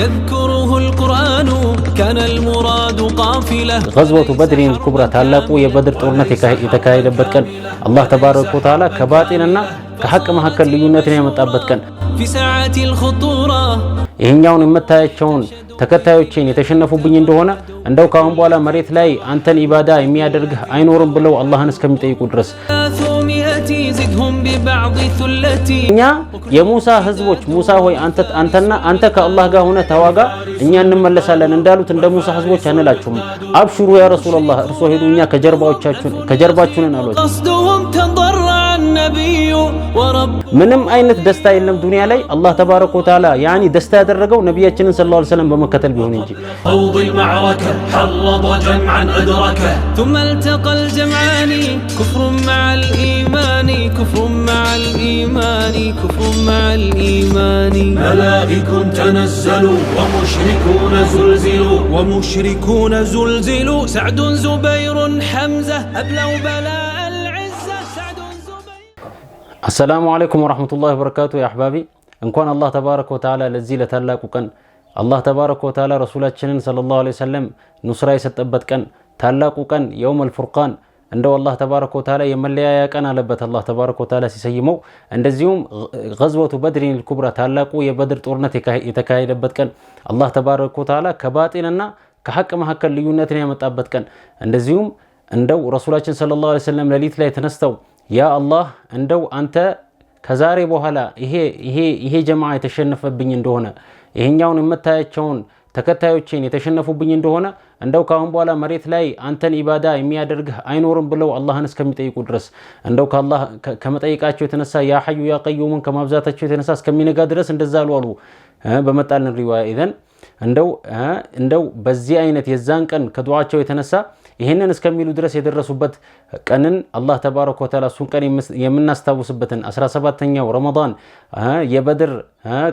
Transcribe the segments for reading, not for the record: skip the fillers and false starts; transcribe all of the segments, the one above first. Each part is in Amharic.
يذكره القرآن كان المراد قافلة غزوة بدر الكبرى ታላቁ የበድር ጦርነት የተካሄደበት ቀን አላህ ተባረከ ወተዓላ ከባጢንና ከሐቅ መካከል ልዩነትን ያመጣበት ቀን في ساعة الخطورة ይሄኛውን የምታያቸውን ተከታዮችን የተሸነፉብኝ እንደሆነ እንደው ካሁን በኋላ መሬት ላይ አንተን ኢባዳ የሚያደርግህ አይኖርም ብለው አላህን እስከሚጠይቁ ድረስ እኛ የሙሳ ህዝቦች ሙሳ ሆይ አንተ ከአላህ ጋር ሆነ ተዋጋ እኛ እንመለሳለን እንዳሉት እንደ ሙሳ ህዝቦች አንላችሁም አብሽሩ ያ ረሱላህ እርሶ ሄዱ እኛ ከጀርባችሁን አሏቸው ምንም አይነት ደስታ የለም ዱንያ ላይ አላህ ተባረከ ወተዓላ ያኒ ደስታ ያደረገው ነብያችንን ሰለላሁ ዐለይሂ ወሰለም በመከተል ቢሆን እንጂ خوض المعركة حرض جمعا أدركه ثم التقى الجمعان كفر مع الإيمان كفر مع الإيمان كفر مع الإيمان ملائك تنزلوا ومشركون زلزلوا سعد زبير حمزة أبلوا بلاء العزة سعد زبير السلام عليكم ورحمة الله وبركاته يا أحبابي እንኳን አላህ ተባረከ ወተዓላ ለዚህ ለታላቁ ቀን አላህ ተባረከ ወተዓላ ረሱላችንን ሰለላሁ ዐለይሂ ወሰለም ኑስራ የሰጠበት ቀን ታላቁ ቀን የውመል ፉርቃን እንደው አላህ ተባረከ ወተዓላ የመለያያ ቀን አለበት አላህ ተባረከ ወተዓላ ሲሰይመው እንደዚሁም ገዝወቱ በድር الكبرى ታላቁ የበድር ጦርነት የተካሄደበት ቀን አላህ ተባረከ ወተዓላ ከባጢንና ከሐቅ መካከል ልዩነትን ያመጣበት ቀን እንደዚሁም እንደው ረሱላችን ሰለላሁ ዐለይሂ ወሰለም ሌሊት ላይ ተነስተው ያ አላህ እንደው አንተ ከዛሬ በኋላ ይሄ ጀማዓ የተሸነፈብኝ እንደሆነ ይሄኛውን የምታያቸውን ተከታዮችን የተሸነፉብኝ እንደሆነ እንደው ካሁን በኋላ መሬት ላይ አንተን ኢባዳ የሚያደርግህ አይኖርም ብለው አላህን እስከሚጠይቁ ድረስ እንደው ከአላህ ከመጠይቃቸው የተነሳ ያ ሐዩ ያ ቀዩምን ከማብዛታቸው የተነሳ እስከሚነጋ ድረስ እንደዛ አሉ በመጣልን ሪዋያ ኢዘን እንደው በዚህ አይነት የዛን ቀን ከዱዓቸው የተነሳ ይሄንን እስከሚሉ ድረስ የደረሱበት ቀንን አላህ ተባረከ ወተዓላ ሱን ቀን የምናስታውስበትን 17ኛው ረመዳን የበድር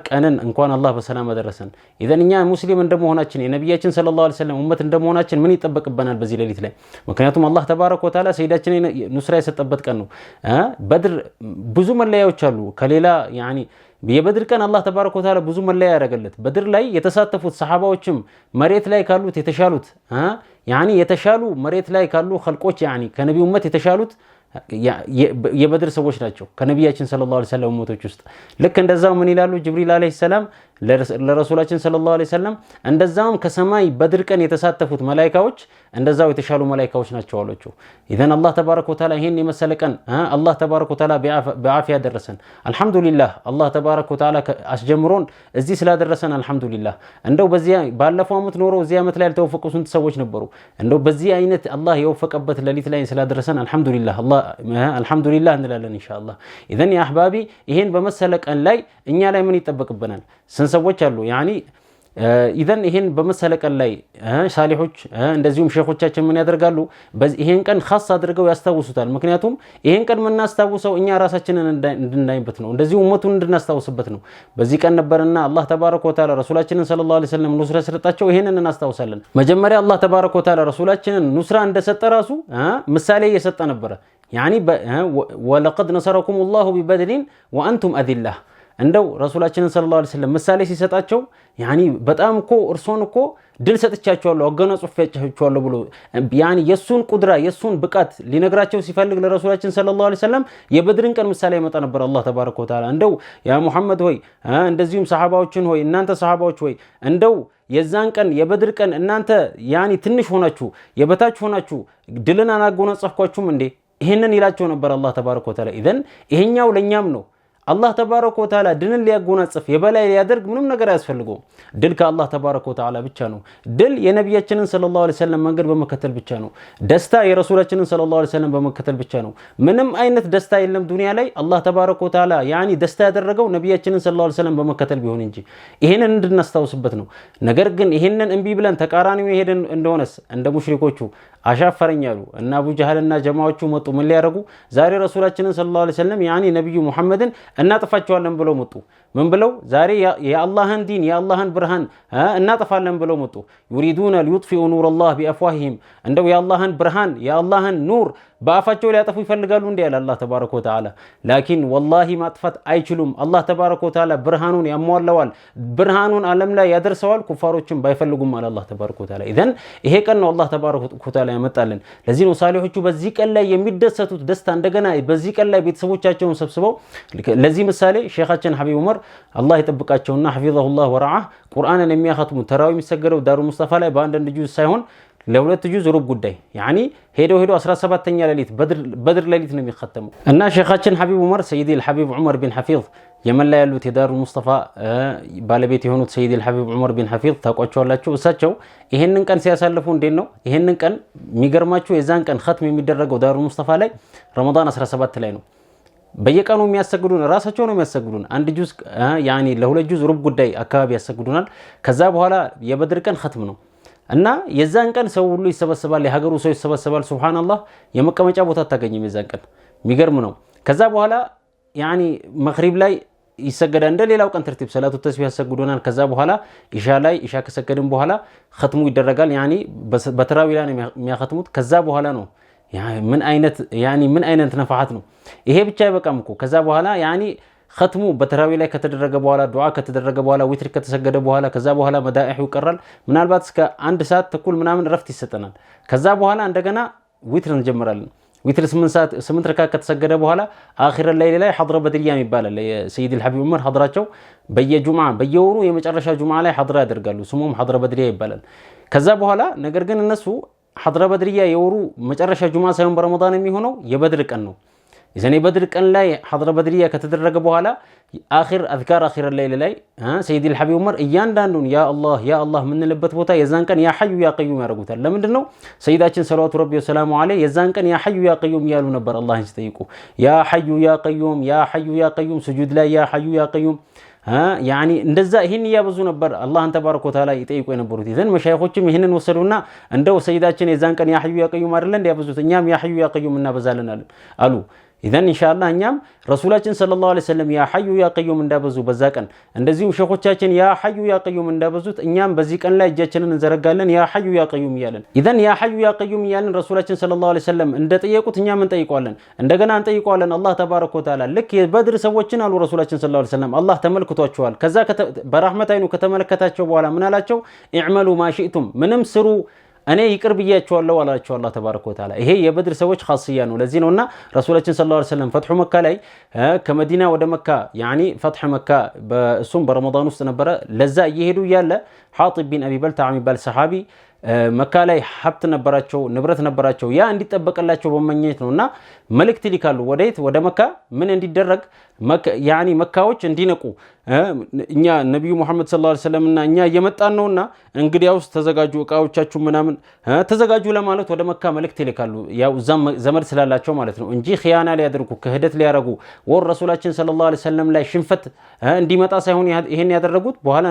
ቀንን እንኳን አላህ በሰላም አደረሰን ኢዘን እኛ ሙስሊም እንደመሆናችን የነብያችን ሰለላሁ ዐለይሂ ወሰለም ኡመት እንደመሆናችን ምን ይጠበቅብናል በዚህ ሌሊት ላይ ምክንያቱም አላህ ተባረከ ወተዓላ ሰይዳችን ኑስራ የሰጠበት ቀን ነው በድር ብዙ መለያዎች አሉ ከሌላ ያኒ የበድር ቀን አላህ ተባረከ ወተዓላ ብዙ መለያ ያደረገለት በድር ላይ የተሳተፉት ሰሃባዎችም መሬት ላይ ካሉት የተሻሉት ያኒ የተሻሉ መሬት ላይ ካሉ ኸልቆች ያኒ ከነብዩ ኡመት የተሻሉት የበድር ሰዎች ናቸው ከነብያችን ሰለላሁ ዐለይሂ ወሰለም ኡመቶች ውስጥ ልክ እንደዛው ምን ይላሉ ጅብሪል አለይሂ ሰላም ለረሱላችን ሰለላሁ ዐለይሂ ወሰለም እንደዛም ከሰማይ በድር ቀን የተሳተፉት መላእክቶች እንደዛው የተሻሉ መላእክቶች ናቸው አሏቸው ኢዘን አላህ ተባረከ ወተዓላ ይሄን የመሰለቀን አላህ ተባረከ ወተዓላ በአፊያ ደረሰን አልহামዱሊላህ አላህ ተባረከ ወተዓላ አስጀምሮን እዚህ ስላደረሰን አልহামዱሊላህ እንደው በዚህ ባለፈው አመት ኖሮ እዚህ አመት ላይ ያልተወፈቁ ስንት ሰዎች ነበሩ እንደው በዚህ አይነት አላህ የወፈቀበት ሌሊት ላይ ስላደረሰን አልহামዱሊላህ አላህ አልহামዱሊላህ እንላለን ኢንሻአላህ ኢዘን ያ አህባቢ ይሄን በመሰለቀን ላይ እኛ ላይ ምን ይጠበቅብናል ሰዎች አሉ ያኒ ኢዘን ይሄን በመሰለቀን ላይ ሳሊሆች እንደዚሁም ሼኾቻችን ምን ያደርጋሉ ይሄን ቀን ኻስ አድርገው ያስታውሱታል ምክንያቱም ይሄን ቀን ምናስታውሰው እኛ ራሳችንን እንድናይበት ነው እንደዚሁ ኡመቱን እንድናስታውስበት ነው በዚህ ቀን ነበርና አላህ ተባረከ ወተዓላ ረሱላችንን ሰለላሁ ዐለይሂ ወሰለም ኑስራ ስለጣቸው ይሄንን እናስታውሳለን መጀመሪያ አላህ ተባረከ ወተዓላ ረሱላችንን ኑስራ እንደሰጠ ራሱ ምሳሌ እየሰጠ ነበር ያኒ ወለቀድ ነሰረኩም الله ببدر وانتم اذله እንደው ረሱላችንን ሰለላሁ ዐለይሂ ወሰለም ምሳሌ ሲሰጣቸው ያኒ በጣም እኮ እርሶን እኮ ድል ሰጥቻቸዋለሁ አገናጽፌያቸዋለሁ ብሎ ያኒ የሱን ቁድራ የሱን ብቃት ሊነግራቸው ሲፈልግ ለረሱላችን ሰለላሁ ዐለይሂ ወሰለም የበድርን ቀን ምሳሌ ያመጣ ነበር አላህ ተባረከ ወተዓላ እንደው ያ ሙሐመድ ሆይ እንደዚሁም ሰሃባዎችን ሆይ እናንተ ሰሃባዎች ሆይ እንደው የዛን ቀን የበድር ቀን እናንተ ያኒ ትንሽ ሆናችሁ የበታች ሆናችሁ ድልን አናጎናጸፍኳችሁም እንዴ ይሄንን ይላቸው ነበር አላህ ተባረከ ወተዓላ ኢዘን ይሄኛው ለኛም ነው አላህ ተባረከ ወተዓላ ድልን ሊያጎናጽፍ የበላይ ሊያደርግ ምንም ነገር አያስፈልገው ድል ከአላህ ተባረከ ወተዓላ ብቻ ነው ድል የነብያችንን ሰለላሁ ዐለይሂ ወሰለም መንገድ በመከተል ብቻ ነው ደስታ የረሱላችንን ሰለላሁ ዐለይሂ ወሰለም በመከተል ብቻ ነው ምንም አይነት ደስታ የለም ዱንያ ላይ አላህ ተባረከ ወተዓላ ያኒ ደስታ ያደረገው ነብያችንን ሰለላሁ ዐለይሂ ወሰለም በመከተል ቢሆን እንጂ ይሄንን እንድናስታውስበት ነው ነገር ግን ይሄንን እንቢ ብለን ተቃራኒው ይሄድን እንደሆነስ እንደ ሙሽሪኮቹ አሻፈረኛሉ እና አቡ ጀህልና ጀማዓዎቹ መጡ ምን ሊያረጉ ዛሬ ረሱላችንን ሰለላሁ ዐለይሂ ወሰለም ያኒ ነብዩ መሐመድን እናጥፋቸዋለን ብለው መጡ ምን ብለው ዛሬ የአላህን ዲን የአላህን ብርሃን እናጥፋለን ብለው መጡ يريدون ليطفئوا نور الله بافواههم እንደው የአላህን ብርሃን የአላህን ኑር በአፋቸው ሊያጠፉ ይፈልጋሉ እንዴ ያለ አላህ ተባረከ ወተዓላ ላኪን ወላሂ ማጥፋት አይችሉም አላህ ተባረከ ወተዓላ ብርሃኑን ያሟላዋል ብርሃኑን ዓለም ላይ ያደርሰዋል ኩፋሮችን ባይፈልጉም አለ አላህ ተባረከ ወተዓላ ኢዘን ይሄ ቀን ነው አላህ ተባረከ ወተዓላ ያመጣልን ለዚህ ነው ሳሊሖቹ በዚህ ቀን ላይ የሚደሰቱት ደስታ እንደገና በዚህ ቀን ላይ ቤተሰቦቻቸውን ሰብስበው ለዚህ ምሳሌ ሼኻችን ሐቢብ ዑመር አላህ ይጠብቃቸውና ሐፊዘሁላህ ወረዓህ ቁርአንን የሚያኸትሙ ተራዊ የሚሰገደው ዳሩ ሙስጠፋ ላይ በአንድ ጁዝ ሳይሆን ለሁለት ጁዝ ሩብ ጉዳይ ያኒ ሄዶ 17ኛ ሌሊት በድር ሌሊት ነው የሚختመው እና ሼኻችን ሐቢብ ዑመር ሰይዲ አልሐቢብ ዑመር ቢን ሐፊዝ የመን ላይ ያሉት የዳሩ ሙስጠፋ ባለቤት የሆኑት ሰይዲ አልሐቢብ ዑመር ቢን ሐፊዝ ታቋቸዋላችሁ እሳቸው ይሄንን ቀን ሲያሳልፉ እንዴት ነው ይሄንን ቀን የሚገርማችሁ የዛን ቀን ختም የሚደረገው ዳሩ ሙስጠፋ ላይ ረመዳን 17 ላይ ነው በየቀኑ የሚያሰግዱን ራሳቸው ነው የሚያሰግዱን አንድ ጁዝ ያኒ ለሁለት ጁዝ ሩብ ጉዳይ አካባቢ ያሰግዱናል ከዛ በኋላ የበድር ቀን ختም ነው እና የዛን ቀን ሰው ሁሉ ይሰበሰባል የሀገሩ ሰው ይሰበሰባል ሱብሃንአላህ የመቀመጫ ቦታ ታገኝም የዛን ቀን የሚገርም ነው ከዛ በኋላ ያኒ መግሪብ ላይ ይሰገዳል እንደ ሌላው ቀን ተርቲብ ሰላቱ ተስቢህ ያሰግዱናል ከዛ በኋላ ኢሻ ከሰገድን በኋላ ختሙ ይደረጋል ያኒ በተራዊ ላይ ነው የሚያختሙት ከዛ በኋላ ነው ምን አይነት ነፋሐት ነው ይሄ ብቻ አይበቃም እኮ ከዛ በኋላ ያኒ ختሙ በተራዊ ላይ ከተደረገ በኋላ ዱዓ ከተደረገ በኋላ ዊትር ከተሰገደ በኋላ ከዛ በኋላ መዳኢሁ ይቀራል ምናልባት እስከ 1 ሰዓት ተኩል ምናምን ረፍት ይሰጠናል ከዛ በኋላ እንደገና ዊትር እንጀምራለን ዊትር 8 ረካዓ ከተሰገደ በኋላ አኺር ላይ ሐድረ በድሪያ ይባላል ለሰይድ አልሐቢብ ዑመር ሐድራቸው በየጁምዓ በየወሩ የመጨረሻ ጁምዓ ላይ ሐድራ ያደርጋሉ ስሙም ሐድረ በድሪያ ይባላል ከዛ በኋላ ነገር ግን እነሱ ሐድረ በድሪያ የወሩ መጨረሻ ጁምዓ ሳይሆን በረመዳን የሚሆነው የበድር ቀን ነው إذن بدر كان لا حضر بدرية كتدرج بوهلا آخر أذكار آخر الليل لاي سيدي الحبيب عمر إيان دانون يا الله من لبت بوتا يزان كان يا حي يا قيوم يا رجوتا لمن دنو سيداتنا صلوات ربي وسلامه عليه يزان كان يا حي يا قيوم يا لنبر الله يستيقو يا حي يا قيوم يا حي يا قيوم سجود لا يا حي يا قيوم يعني እንደዛ ይሄን ያበዙ ነበር አላህን ተባረከ ወተዓላ ይጠይቁ የነበሩት ይዘን መሻይኾችም ይሄንን ወሰዱና እንደው ሰይዳችን የዛን ቀን ያ ሐዩ ያ ቀዩም አይደለ እንዲያበዙት እኛም ያ ሐዩ ያ ቀዩም እናበዛለን አሉ إذن إن شاء الله نعم رسولاتنا صلى الله عليه وسلم يا حي يا قيوم اندابزو بزاكن اندزيو شيخوچاچن يا حي يا قيوم اندابزوت እኛም በዚህ ቀን ላይ እጃችንን እንዘረጋለን ያ حي يا قيوم ይያለን إذن يا حي يا قيوم ይያለን ረሱላችን صلى الله عليه وسلم እንደጠየቁት እኛም እንጠይቀዋለን እንደገና እንጠይቀዋለን አላህ ተባረከ ወተዓላ ልክ የበድር ሰዎችን አሉ ረሱላችን صلى الله عليه وسلم አላህ ተመልክቷቸዋል ከዛ በረህመት አይኑ ከተመለከታቸው በኋላ ምን አላቸው اعملوا ما شئتم ምንም ስሩ እኔ ይቅር ብያቸዋለሁ አላቸው አላህ ተባረከ ወተዓላ ይሄ የበድር ሰዎች ኻስያ ነው ለዚህ ነውና ረሱላችን ሰለላሁ ዐለይሂ ወሰለም ፈትሑ መካ ላይ ከመዲና ወደ መካ ያኒ ፈትሕ መካ በሱም በረመዳን ውስጥ ነበረ ለዛ እየሄዱ ያለ ሐጢብ ቢን አቢ በልተዓ የሚባል ሰሃቢ መካ ላይ ሀብት ነበራቸው ንብረት ነበራቸው ያ እንዲጠበቅላቸው በመኘት ነውና መልእክት ይልካሉ ወደ መካ ምን እንዲደረግ ያኒ መካዎች እንዲነቁ እኛ ነብዩ መሐመድ ሰለላሁ ዐለይሂ ወሰለም እና እኛ እየመጣን ነውና እንግዲያውስ ተዘጋጁ እቃዎቻችሁ ምናምን ተዘጋጁ ለማለት ወደ መካ መልእክት ይልካሉ ያው ዘመድ ስላላቸው ማለት ነው እንጂ ኺያና ሊያደርጉ ክህደት ሊያረጉ ወር ረሱላችን ሰለላሁ ዐለይሂ ወሰለም ላይ ሽንፈት እንዲመጣ ሳይሆን ይሄን ያደረጉት በኋላ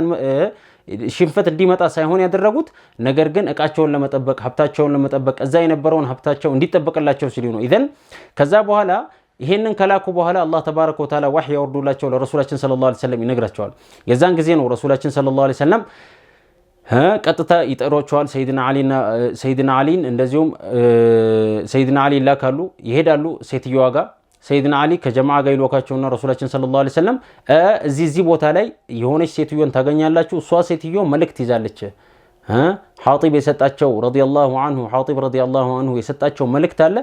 ሽንፈት እንዲመጣ ሳይሆን ያደረጉት ነገር ግን እቃቸውን ለመጠበቅ ሀብታቸውን ለመጠበቅ እዛ የነበረውን ሀብታቸው እንዲጠበቅላቸው ሲሉ ነው ኢዘን ከዛ በኋላ ይሄንን ከላኩ በኋላ አላህ ተባረከ ወተዓላ ወህይ ያወርዱላቸው ለረሱላችን ሰለላሁ ዐለይሂ ወሰለም ይነግራቸዋል የዛን ጊዜ ነው ረሱላችን ሰለላሁ ዐለይሂ ወሰለም ቀጥታ ይጠሯቸዋል ሰይድና አሊን እንደዚሁም ሰይድና አሊ ላካሉ ይሄዳሉ ሴትዮዋ ጋር ሰይድና አሊ ከጀማዓ ጋር ይልወካቸውና ረሱላችን ሰለላሁ ዐለይሂ ወሰለም እዚህ ቦታ ላይ የሆነች ሴትዮን ታገኛላችሁ እሷ ሴትዮ መልእክት ይዛለች ሐጢብ የሰጣቸው ረዲየላሁ ዐንሁ ሐጢብ ረዲየላሁ ዐንሁ የሰጣቸው መልእክት አለ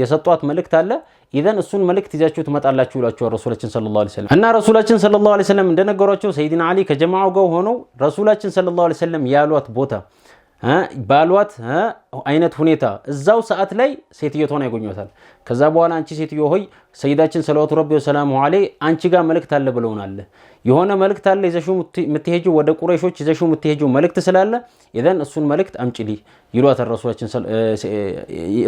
የሰጧት መልእክት አለ ኢዘን እሱን መልእክት ይዛችሁ ትመጣላችሁ ይላችሁ ረሱላችን ሰለላሁ ዐለይሂ ወሰለም እና ረሱላችን ሰለላሁ ዐለይሂ ወሰለም እንደነገሯቸው ሰይድና አሊ ከጀማዓው ጋር ሆነው ረሱላችን ሰለላሁ ዐለይሂ ወሰለም ያሏት ቦታ ባሏት አይነት ሁኔታ እዛው ሰዓት ላይ ሴትዮቷን ያገኙታል ከዛ በኋላ አንቺ ሴትዮ ሆይ ሰይዳችን ሰለላሁ ረቢ ወሰላሙ ዐለይሂ አንቺ ጋር መልእክት አለ ብለውናል የሆነ መልእክት አለ ይዘሽው የምትሄጂው ወደ ቁረይሾች ይዘሽው የምትሄጂው መልእክት ስላለ ኢዘን እሱን መልእክት አምጪሊ ይሏታል ረሱላችን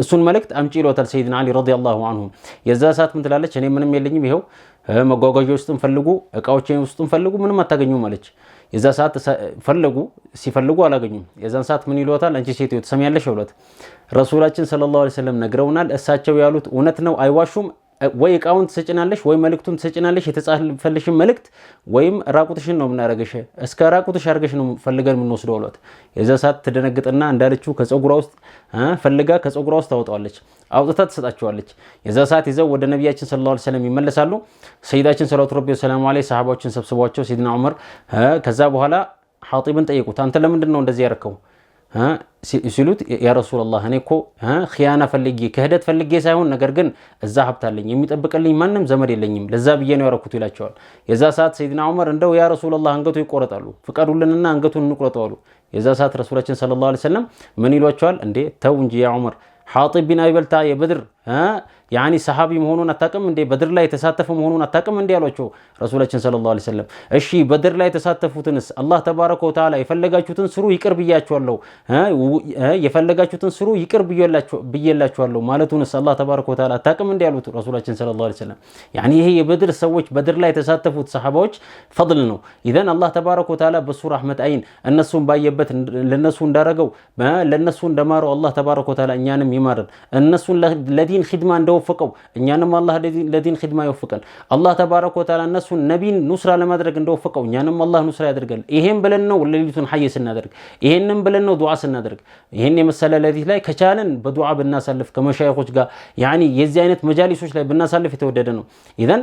እሱን መልእክት አምጪ ይሏታል ሰይድና አሊ ረዲየላሁ ዐንሁ የዛ ሰዓት ምን ትላለች እኔ ምንም የለኝም ይሄው መጓጓዣ ውስጥም ፈልጉ እቃዎችን ውስጥም ፈልጉ ምንም አታገኙ ማለች የዛ ሰዓት ሲፈልጉ አላገኙም የዛን ሰዓት ምን ይሏታል አንቺ ሴትዮ ትሰሚያለሽ ይሏት ረሱላችን ሰለላሁ ዐለይሂ ወሰለም ነግረውናል እሳቸው ያሉት እውነት ነው አይዋሹም ወይ እቃውን ትሰጭናለሽ ወይ መልእክቱን ትሰጭናለሽ የተጻፈልሽን መልእክት ወይም ራቁትሽን ነው የምናረገሽ እስከ ራቁትሽ አርገሽ ነው ፈልገን የምንወስደው አሏት። የዛ ሰዓት ትደነግጥና እንዳለችው ከፀጉሯ ውስጥ ፈልጋ ከፀጉሯ ውስጥ ታወጣዋለች አውጥታ ትሰጣቸዋለች። የዛ ሰዓት ይዘው ወደ ነብያችን ሰለላሁ ዐለይሂ ወሰለም ይመለሳሉ። ሰይዳችን ሰለላሁ ዐለይሂ ሰሃባዎችን ሰብስቧቸው ሰይድና ዑመር ከዛ በኋላ ሐጢብን ጠየቁት አንተ ለምንድን ነው እንደዚህ ያረከው ሲሉት ያ ረሱላህ እኔ እኮ ኺያና ፈልጌ ክህደት ፈልጌ ሳይሆን ነገር ግን እዛ ሀብታለኝ የሚጠብቅልኝ ማንም ዘመድ የለኝም ለዛ ብዬ ነው ያረኩት ይላቸዋል። የዛ ሰዓት ሰይድና ዑመር እንደው ያ ረሱላህ አንገቱ ይቆረጣሉ ፍቀዱልንና አንገቱን እንቁረጠዋሉ። የዛ ሰዓት ረሱላችን ሰለላሁ ዐለይሂ ወሰለም ምን ይሏቸዋል እንዴ ተው እንጂ ያ ዑመር ሐጢብ ቢን አቢ በልታ የበድር ያኒ ሰሃቢ መሆኑን አታውቅም እንዴ በድር ላይ የተሳተፈ መሆኑን አታውቅም እንዴ አሏቸው ረሱላችን ሰለላሁ ዐለይሂ ወሰለም። እሺ በድር ላይ የተሳተፉትንስ አላህ ተባረከ ወተዓላ የፈለጋችሁትን ስሩ ይቅር ብያችኋለሁ የፈለጋችሁትን ስሩ ይቅር ብዬላችኋለሁ ማለቱንስ አላህ ተባረከ ወተዓላ አታውቅም እንዴ አሉት ረሱላችን ሰለላሁ ዐለይሂ ወሰለም። ያኒ ይሄ የበድር ሰዎች በድር ላይ የተሳተፉት ሰሃባዎች ፈድል ነው። ኢዘን አላህ ተባረከ ወተዓላ በሱ ረህመት አይን እነሱን ባየበት ለነሱ እንዳረገው ለነሱ እንደማረው አላህ ተባረከ ወተዓላ እኛንም ይማረን። እነሱን ለዲን ኺድማ እንደወፈቀው እኛንም አላህ ለዲን ኺድማ ይወፍቀን። አላህ ተባረከ ወተዓላ እነሱን ነቢን ኑስራ ለማድረግ እንደወፈቀው እኛንም አላህ ኑስራ ያደርጋል። ይሄን ብለን ነው ሌሊቱን ሐይ ስናደርግ ይሄንን ብለን ነው ዱዓ ስናደርግ ይሄን የመሰለ ሌሊት ላይ ከቻለን በዱዓ ብናሳልፍ ከመሻይኾች ጋር ያኒ የዚህ አይነት መጃሊሶች ላይ ብናሳልፍ የተወደደ ነው። ኢዘን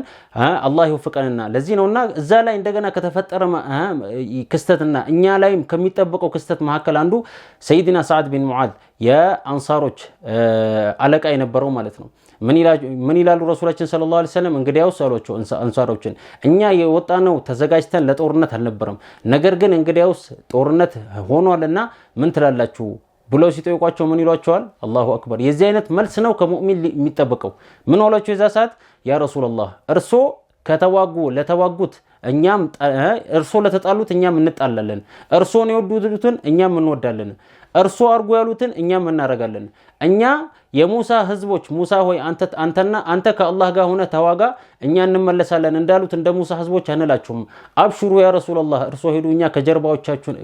አላህ ይወፍቀንና ለዚህ ነውና እዛ ላይ እንደገና ከተፈጠረ ክስተትና እኛ ላይም ከሚጠበቀው ክስተት መካከል አንዱ ሰይድና ሰዓድ ቢን ሙዓዝ የአንሳሮች አለቃ የነበረው ማለት ነው። ምን ይላሉ ረሱላችን ሰለላሁ ዐለይሂ ወሰለም እንግዲያውስ አሏቸው አንሳሮችን እኛ የወጣነው ተዘጋጅተን ለጦርነት አልነበረም ነገር ግን እንግዲያውስ ጦርነት ሆኗልና ምን ትላላችሁ ብለው ሲጠይቋቸው ምን ይሏቸዋል? አላሁ አክበር። የዚህ አይነት መልስ ነው ከሙእሚን የሚጠበቀው። ምን አሏቸው የዛ ሰዓት ያ ረሱላህ እርሶ ከተዋጉ ለተዋጉት እኛም እርሶ ለተጣሉት እኛም እንጣላለን እርሶን የወዱትን እኛም እንወዳለን እርሶ አርጉ ያሉትን እኛም እናረጋለን። እኛ የሙሳ ህዝቦች ሙሳ ሆይ አንተ ከአላህ ጋር ሆነ ተዋጋ እኛ እንመለሳለን እንዳሉት እንደ ሙሳ ህዝቦች አንላችሁም አብሽሩ ያ ረሱላህ እርሶ ሄዱ እኛ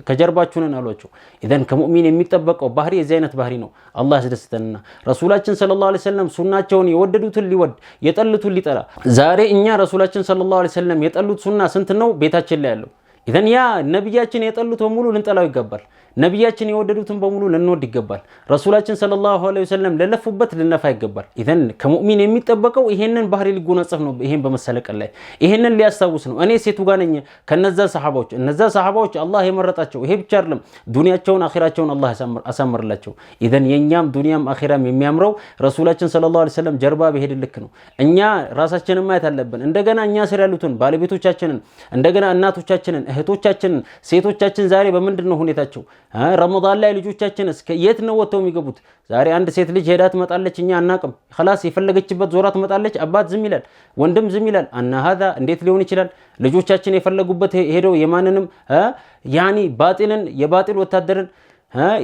ከጀርባችሁን አሏቸው። ኢዘን ከሙእሚን የሚጠበቀው ባህሪ የዚህ አይነት ባህሪ ነው። አላህ ያስደስተንና ረሱላችን ሰለላሁ ዐለይሂ ወሰለም ሱናቸውን የወደዱትን ሊወድ የጠሉትን ሊጠላ። ዛሬ እኛ ረሱላችን ሰለላሁ ዐለይሂ ወሰለም የጠሉት ሱና ስንት ነው ቤታችን ላይ ያለው? ኢዘን ያ ነብያችን የጠሉት በሙሉ ልንጠላው ይገባል። ነብያችን የወደዱትን በሙሉ ልንወድ ይገባል። ረሱላችን ሰለላሁ ዐለይሂ ወሰለም ለለፉበት ልነፋ ይገባል። ኢዘን ከሙእሚን የሚጠበቀው ይሄንን ባህሪ ሊጎናጸፍ ነው። ይሄን በመሰለቀል ላይ ይሄንን ሊያስታውስ ነው። እኔ ሴቱ ጋር ነኝ ከነዛ ሰሃባዎች አላህ የመረጣቸው ይሄ ብቻ አይደለም ዱንያቸውን አኺራቸውን አላህ አሳምርላቸው። ኢዘን የኛም ዱንያም አኺራም የሚያምረው ረሱላችን ሰለላሁ ዐለይሂ ወሰለም ጀርባ በሄድ ልክ ነው። እኛ ራሳችንን ማየት አለብን። እንደገና እኛ ስር ያሉትን ባለቤቶቻችንን እንደገና እናቶቻችንን እህቶቻችንን ሴቶቻችን ዛሬ በምንድነው ሁኔታቸው? ረመዳን ላይ ልጆቻችን እስከ የት ነው ወጥተው የሚገቡት? ዛሬ አንድ ሴት ልጅ ሄዳ ትመጣለች እኛ አናቅም خلاص የፈለገችበት ዞራ ትመጣለች። አባት ዝም ይላል ወንድም ዝም ይላል። እና هذا እንዴት ሊሆን ይችላል? ልጆቻችን የፈለጉበት ሄደው የማንንም ያኒ ባጢልን የባጢል ወታደርን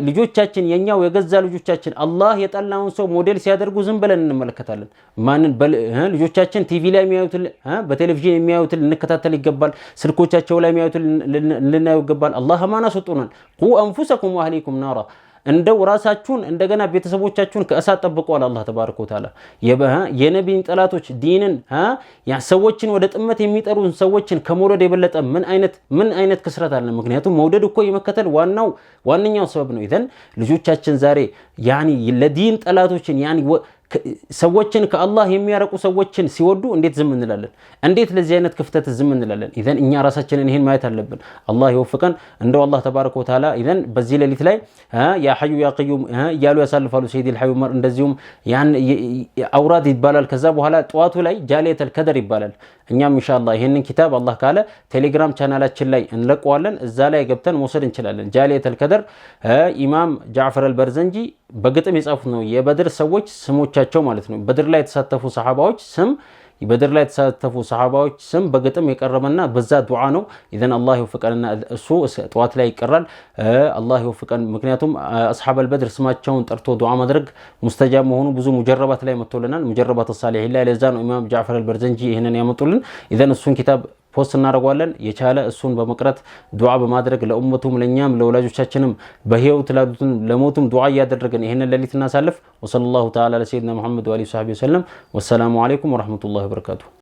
ልጆቻችን የኛው የገዛ ልጆቻችን አላህ የጠላውን ሰው ሞዴል ሲያደርጉ ዝም ብለን እንመለከታለን። ማንን ልጆቻችን ቲቪ ላይ የሚያዩትን በቴሌቪዥን የሚያዩትን እንከታተል ይገባል። ስልኮቻቸው ላይ የሚያዩትን ልናየው ይገባል። አላህ ማና ሰጡናል ቁ አንፉሰኩም ወአህሊኩም ናራ እንደው ራሳችሁን እንደገና ቤተሰቦቻችሁን ከእሳት ጠብቀዋል አላህ ተባረከ ወተዓላ። የነቢይን ጠላቶች ዲንን ሰዎችን ወደ ጥመት የሚጠሩን ሰዎችን ከመውደድ የበለጠ ምን አይነት ክስረት አለ? ምክንያቱም መውደድ እኮ የመከተል ዋነኛው ሰበብ ነው። ኢዘን ልጆቻችን ዛሬ ያኒ ለዲን ጠላቶችን ያኒ ሰዎችን ከአላህ የሚያረቁ ሰዎችን ሲወዱ እንዴት ዝም እንላለን? እንዴት ለዚህ አይነት ክፍተት ዝም እንላለን? ኢዘን እኛ ራሳችንን ይሄን ማየት አለብን። አላህ ይወፍቀን። እንደው አላህ ተባረከ ወተዓላ ኢዘን በዚህ ሌሊት ላይ ያ ሐዩ ያ ቀዩም እያሉ ያሳልፋሉ ሰይዲል ሐዩ ዑመር። እንደዚሁም ያን አውራድ ይባላል። ከዛ በኋላ ጠዋቱ ላይ ጃሊየተል ከደር ይባላል። እኛም ኢንሻአላህ ይሄንን ኪታብ አላህ ካለ ቴሌግራም ቻናላችን ላይ እንለቀዋለን። እዛ ላይ ገብተን መውሰድ እንችላለን። ጃሊየተል ከደር ኢማም ጃዕፈር አልበርዘንጂ በግጥም የጻፉት ነው። የበድር ሰዎች ስሞቻቸው ማለት ነው። በድር ላይ የተሳተፉ ሰሃባዎች ስም በግጥም የቀረበና በዛ ዱዓ ነው። ኢዘን አላህ ይወፍቀንና እሱ ጠዋት ላይ ይቀራል። አላህ ይወፍቀን። ምክንያቱም አስሐበል በድር ስማቸውን ጠርቶ ዱዓ ማድረግ ሙስተጃብ መሆኑ ብዙ ሙጀረባት ላይ መጥቶልናል። ሙጀረባት الصالحين ላይ ለዛ ነው ኢማም ጃዕፈር አልበርዘንጂ ይሄንን ያመጡልን። ኢዘን እሱን ኪታብ ፖስት እናደርጋለን። የቻለ እሱን በመቅረት ዱዓ በማድረግ ለኡመቱም ለኛም ለወላጆቻችንም በህይወት ላሉትም ለሞቱም ዱዓ ያደረገን ይሄን ሌሊት እናሳልፍ። ወሰለላሁ ተዓላ ለሰይድና መሐመድ ወአሊሂ ወሰሐቢሂ ወሰለም። ወሰላሙ አለይኩም ወራህመቱላሂ ወበረካቱሁ።